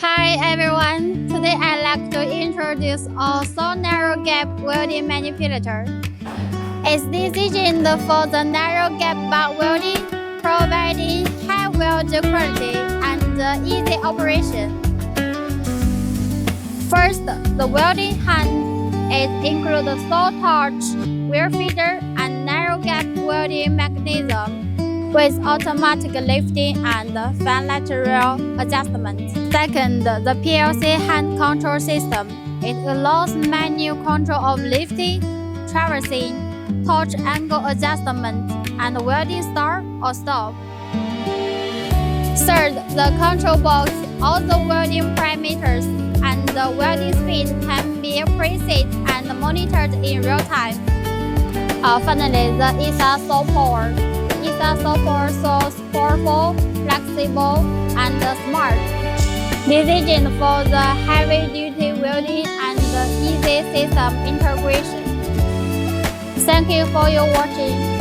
Hi everyone, today I'd like to introduce also narrow gap welding manipulator. It's designed for the narrow gap bar welding, providing high weld quality and easy operation. First, the welding hand includes saw torch, wheel feeder, and narrow gap welding mechanism with automatic lifting and fan lateral adjustment. Second, the PLC hand control system. It allows manual control of lifting, traversing, torch angle adjustment, and welding start or stop. Third, the control box. All the welding parameters and the welding speed can be preset and monitored in real time. Finally, the ESAB support. ESAB support so powerful, flexible, and smart. Designed for the heavy-duty welding and easy system integration. Thank you for your watching.